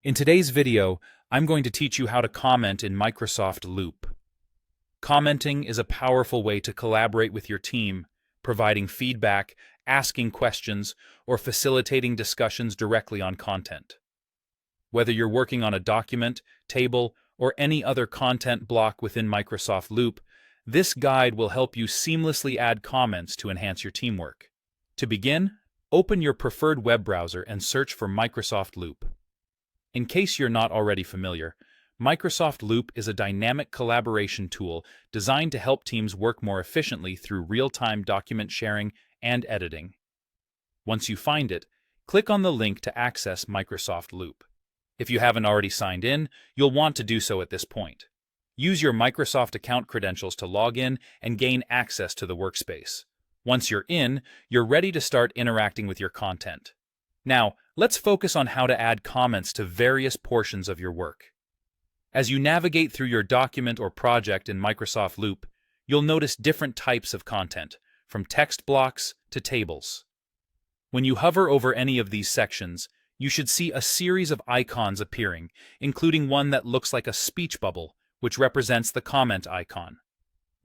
In today's video, I'm going to teach you how to comment in Microsoft Loop. Commenting is a powerful way to collaborate with your team, providing feedback, asking questions, or facilitating discussions directly on content. Whether you're working on a document, table, or any other content block within Microsoft Loop, this guide will help you seamlessly add comments to enhance your teamwork. To begin, open your preferred web browser and search for Microsoft Loop. In case you're not already familiar, Microsoft Loop is a dynamic collaboration tool designed to help teams work more efficiently through real-time document sharing and editing. Once you find it, click on the link to access Microsoft Loop. If you haven't already signed in, you'll want to do so at this point. Use your Microsoft account credentials to log in and gain access to the workspace. Once you're in, you're ready to start interacting with your content. Now, let's focus on how to add comments to various portions of your work. As you navigate through your document or project in Microsoft Loop, you'll notice different types of content, from text blocks to tables. When you hover over any of these sections, you should see a series of icons appearing, including one that looks like a speech bubble, which represents the comment icon.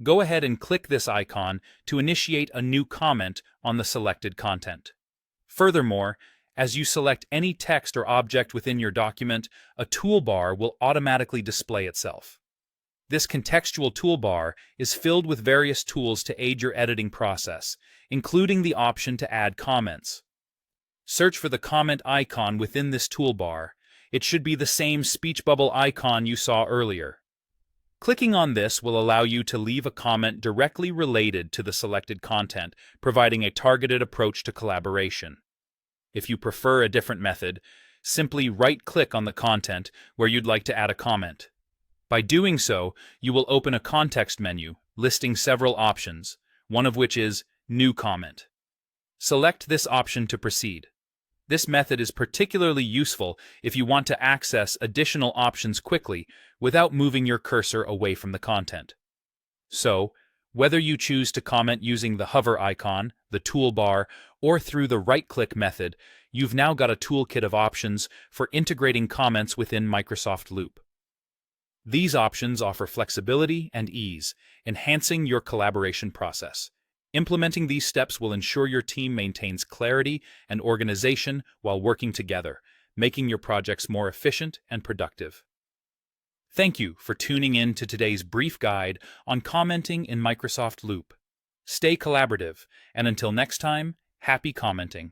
Go ahead and click this icon to initiate a new comment on the selected content. Furthermore, as you select any text or object within your document, a toolbar will automatically display itself. This contextual toolbar is filled with various tools to aid your editing process, including the option to add comments. Search for the comment icon within this toolbar. It should be the same speech bubble icon you saw earlier. Clicking on this will allow you to leave a comment directly related to the selected content, providing a targeted approach to collaboration. If you prefer a different method, simply right-click on the content where you'd like to add a comment. By doing so, you will open a context menu listing several options, one of which is New Comment. Select this option to proceed. This method is particularly useful if you want to access additional options quickly without moving your cursor away from the content. So, whether you choose to comment using the hover icon, the toolbar, or through the right-click method, you've now got a toolkit of options for integrating comments within Microsoft Loop. These options offer flexibility and ease, enhancing your collaboration process. Implementing these steps will ensure your team maintains clarity and organization while working together, making your projects more efficient and productive. Thank you for tuning in to today's brief guide on commenting in Microsoft Loop. Stay collaborative, and until next time, happy commenting.